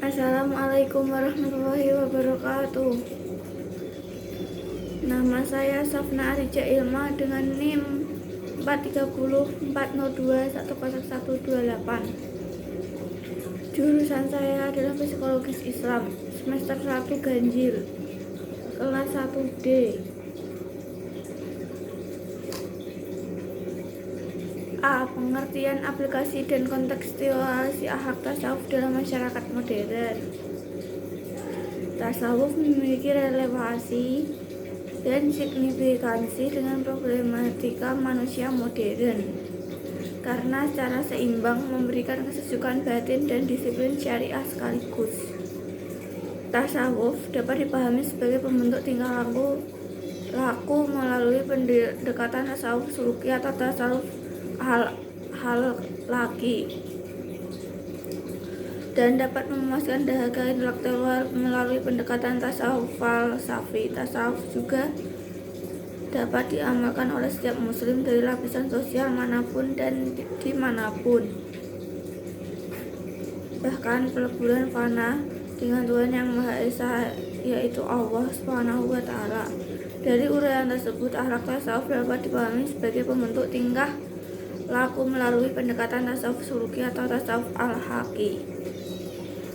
Assalamualaikum warahmatullahi wabarakatuh. Nama saya Safna Arija Ilma dengan NIM 43040210128. Jurusan saya adalah Psikologis Islam, semester 1 ganjil, kelas 1D. A. Pengertian aplikasi dan kontekstualisasi akhlak tasawuf dalam masyarakat modern. Tasawuf memiliki relevansi dan signifikansi dengan problematika manusia modern karena secara seimbang memberikan kesejukan batin dan disiplin syariah sekaligus. Tasawuf dapat dipahami sebagai pembentuk tingkah laku melalui pendekatan tasawuf suluki atau tasawuf halaki, dan dapat memuaskan dahaga intelektual melalui pendekatan tasawuf falsafi. Tasawuf juga dapat diamalkan oleh setiap muslim dari lapisan sosial manapun dan dimanapun. Bahkan peleburan fana dengan Tuhan yang Maha Esa, yaitu Allah Subhanahu wa Ta'ala. Dari uraian tersebut, akhlak tasawuf dapat dipahami sebagai pembentuk tingkah laku melalui pendekatan tasawuf suluki atau tasawuf al-haqi.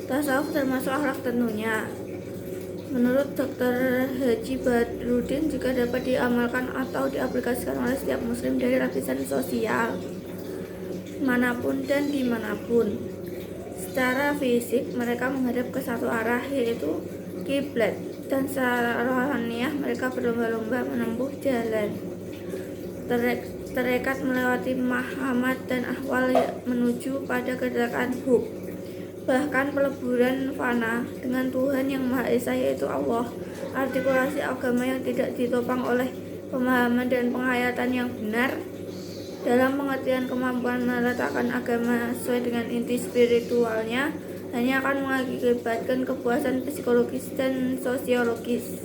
Tasawuf termasuk akhlak tentunya. Menurut Dr. Haji Badrudin, juga dapat diamalkan atau diaplikasikan oleh setiap muslim dari lapisan sosial manapun dan dimanapun. Secara fisik mereka menghadap ke satu arah, yaitu kiblat, dan secara rohaniah mereka berlomba-lomba menempuh jalan terikat melewati mahamat dan ahwal menuju pada kedatangan hub. Bahkan peleburan fana dengan Tuhan yang Maha Esa, yaitu Allah, artikulasi agama yang tidak ditopang oleh pemahaman dan penghayatan yang benar dalam pengertian kemampuan meletakkan agama sesuai dengan inti spiritualnya, hanya akan mengakibatkan kepuasan psikologis dan sosiologis.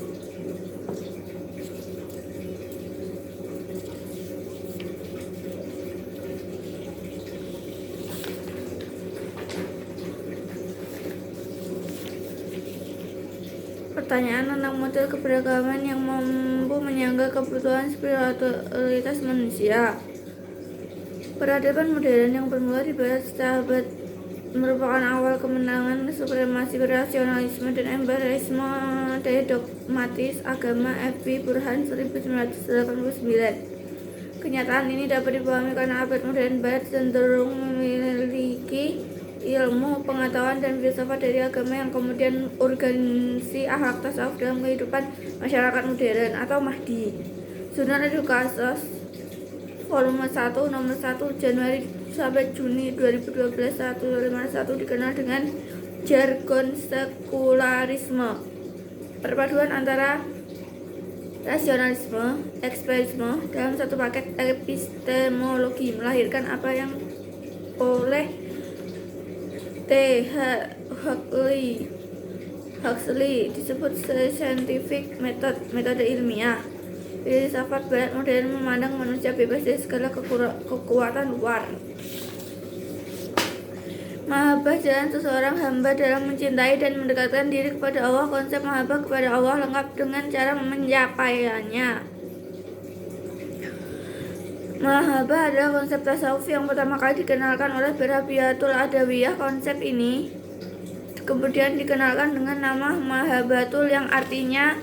Pertanyaan tentang model keberagaman yang mampu menyangga kebutuhan spiritualitas manusia. Peradaban modern yang bermula di barat sahabat merupakan awal kemenangan supremasi rasionalisme dan empirisme dari dogmatis agama F.B. Burhan 1989. Kenyataan ini dapat dipahami karena abad modern barat cenderung memiliki ilmu, pengetahuan, dan filsafat dari agama yang kemudian urgensi akhlak tasawuf dalam kehidupan masyarakat modern atau Mahdi. Jurnal Edukasos volume 1 nomor 1 Januari sampai Juni 2012 151 dikenal dengan jargon sekularisme, perpaduan antara rasionalisme, empirisme dalam satu paket epistemologi, melahirkan apa yang oleh Huxley disebut scientific method, metode ilmiah. Filsafat barat modern memandang manusia bebas dari segala kekuatan luar. Mahabbah jalan seseorang hamba dalam mencintai dan mendekatkan diri kepada Allah. Konsep mahabbah kepada Allah lengkap dengan cara mencapainya. Mahabbah adalah konsep tasawuf yang pertama kali dikenalkan oleh Rabi'atul Adawiyah. Konsep ini kemudian dikenalkan dengan nama Mahabbatul yang artinya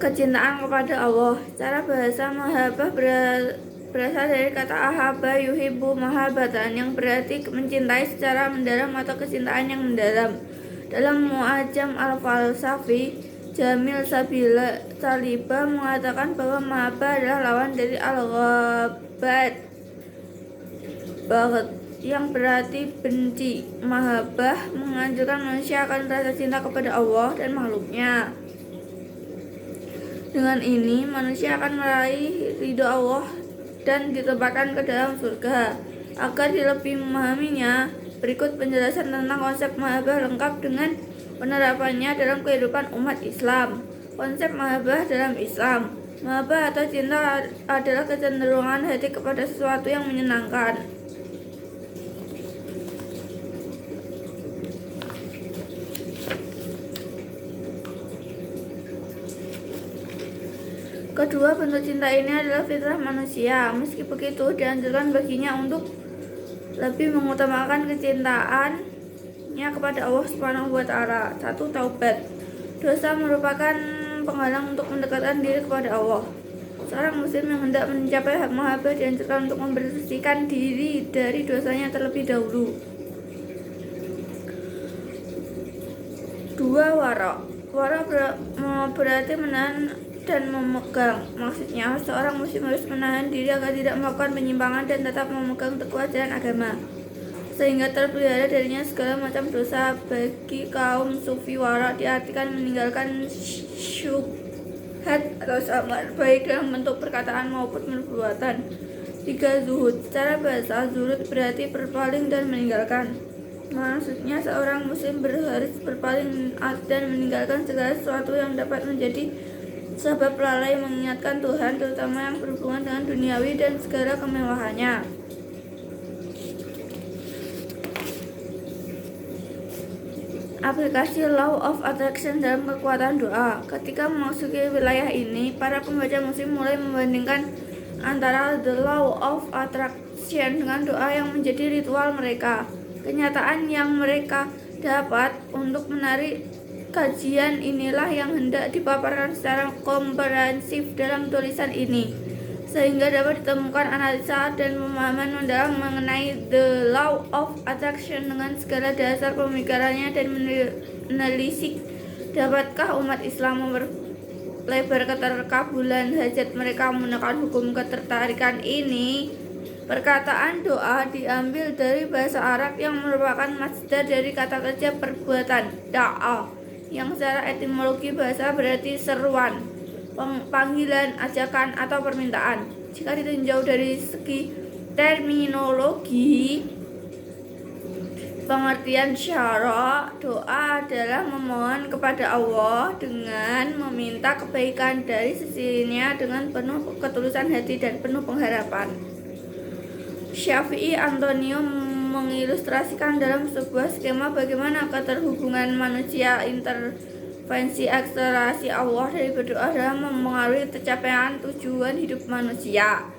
kecintaan kepada Allah. Secara bahasa, mahabbah berasal dari kata ahabba yuhibbu mahabbatan, yang berarti mencintai secara mendalam atau kecintaan yang mendalam. Dalam Mu'ajam al-Falsafi, Jamil Saliba mengatakan bahwa mahabbah adalah lawan dari al-ghabat, yang berarti benci. Mahabbah menganjurkan manusia akan rasa cinta kepada Allah dan makhluknya. Dengan ini manusia akan meraih ridho Allah dan ditempatkan ke dalam surga. Agar lebih memahaminya, berikut penjelasan tentang konsep mahabbah lengkap dengan penerapannya dalam kehidupan umat Islam. Konsep mahabbah dalam Islam. Mahabbah atau cinta adalah kecenderungan hati kepada sesuatu yang menyenangkan. Kedua, bentuk cinta ini adalah fitrah manusia. Meski begitu, dianjurkan baginya untuk lebih mengutamakan kecintaannya kepada Allah Subhanahu wa Ta'ala. 1. Taubat. Dosa merupakan penghalang untuk mendekatkan diri kepada Allah. Seorang muslim yang hendak mencapai mahabbah dianjurkan untuk membersihkan diri dari dosanya terlebih dahulu. 2. Wara. Wara berarti menahan dan memegang. Maksudnya, seorang muslim harus menahan diri agar tidak melakukan penyimpangan dan tetap memegang teguh ajaran agama, sehingga terpelihara darinya segala macam dosa. Bagi kaum sufi, wara diartikan meninggalkan syubhat atau samar, baik dalam bentuk perkataan maupun perbuatan. 3. Zuhud. Secara bahasa, zuhud berarti berpaling dan meninggalkan. Maksudnya, seorang muslim harus berpaling dan meninggalkan segala sesuatu yang dapat menjadi sebab lalai mengingatkan Tuhan, terutama yang berhubungan dengan duniawi dan segala kemewahannya. Aplikasi Law of Attraction dalam kekuatan doa. Ketika memasuki wilayah ini, para pembaca muslim mulai membandingkan antara the Law of Attraction dengan doa yang menjadi ritual mereka. Kenyataan yang mereka dapat untuk menarik kajian inilah yang hendak dipaparkan secara komprehensif dalam tulisan ini, sehingga dapat ditemukan analisa dan pemahaman mendalam mengenai the Law of Attraction dengan segala dasar pemikirannya dan menelisik dapatkah umat Islam memperlebar keterkabulan hajat mereka menekan hukum ketertarikan ini. Perkataan doa diambil dari bahasa Arab yang merupakan masdar dari kata kerja perbuatan da'a, yang secara etimologi bahasa berarti seruan, panggilan, ajakan, atau permintaan. Jika ditinjau dari segi terminologi pengertian syara, doa adalah memohon kepada Allah dengan meminta kebaikan dari sisinya dengan penuh ketulusan hati dan penuh pengharapan. Syafi'i Antonio mengilustrasikan dalam sebuah skema bagaimana keterhubungan manusia, intervensi akselerasi Allah dari berdoa dalam mempengaruhi tercapaian tujuan hidup manusia.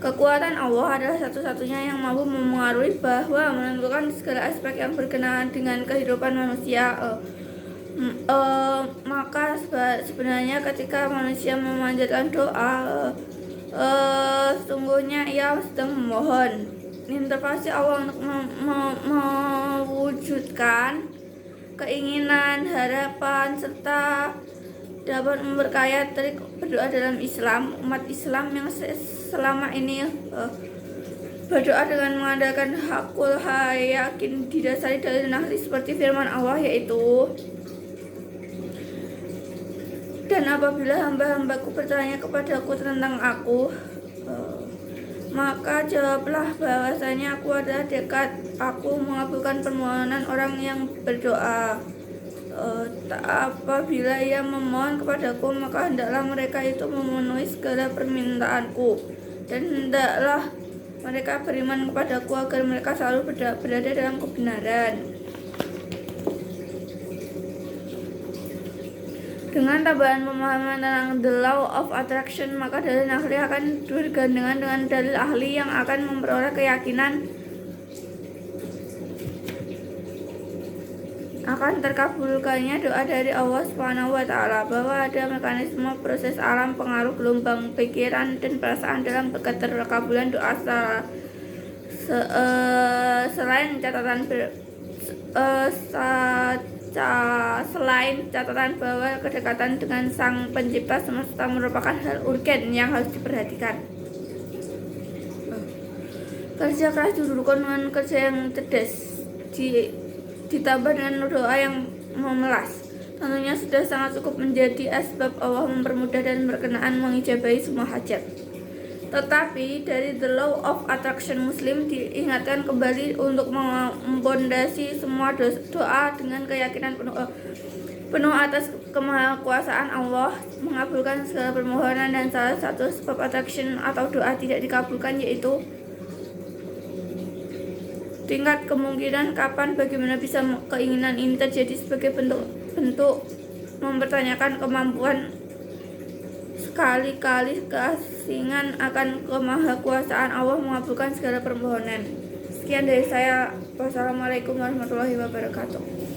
Kekuatan Allah adalah satu-satunya yang mampu memengaruhi bahwa menentukan segala aspek yang berkenaan dengan kehidupan manusia. Maka sebenarnya ketika manusia memanjatkan doa, sesungguhnya ia sedang memohon intervensi Allah untuk mewujudkan keinginan, harapan, serta dapat memperkaya trik berdoa dalam Islam. Umat Islam yang selama ini berdoa dengan mengandalkan hakul yakin didasari dalil nahli seperti firman Allah, yaitu, dan apabila hamba-hambaku bertanya kepadaku tentang aku, maka jawablah bahwasanya aku adalah dekat, aku mengabulkan permohonan orang yang berdoa. Apabila ia memohon kepadaku, maka hendaklah mereka itu memenuhi segala permintaanku, dan hendaklah mereka beriman kepadaku agar mereka selalu berada dalam kebenaran. Dengan tambahan pemahaman tentang the Law of Attraction, maka dalil ahli akan bergandengan dengan dalil ahli yang akan memperoleh keyakinan akan terkabulkannya doa dari Allah Subhanahu wa Ta'ala, bahwa ada mekanisme proses alam pengaruh gelombang pikiran dan perasaan dalam keterkabulan doa selain catatan bahwa kedekatan dengan Sang Pencipta semesta merupakan hal urgen yang harus diperhatikan. Kerja keras didudukkan dengan kerja yang cerdas, ditambah dengan doa yang memelas, tentunya sudah sangat cukup menjadi asbab Allah mempermudah dan berkenaan mengijabahi semua hajat. Tetapi dari the Law of Attraction, Muslim diingatkan kembali untuk mempondasi semua doa dengan keyakinan penuh atas kemahakuasaan Allah mengabulkan segala permohonan, dan salah satu sebab attraction atau doa tidak dikabulkan yaitu tingkat kemungkinan kapan, bagaimana bisa keinginan ini terjadi sebagai bentuk mempertanyakan kemampuan sekali-kali keasingan akan kemahakuasaan Allah mengabulkan segala permohonan. Sekian dari saya. Wassalamualaikum warahmatullahi wabarakatuh.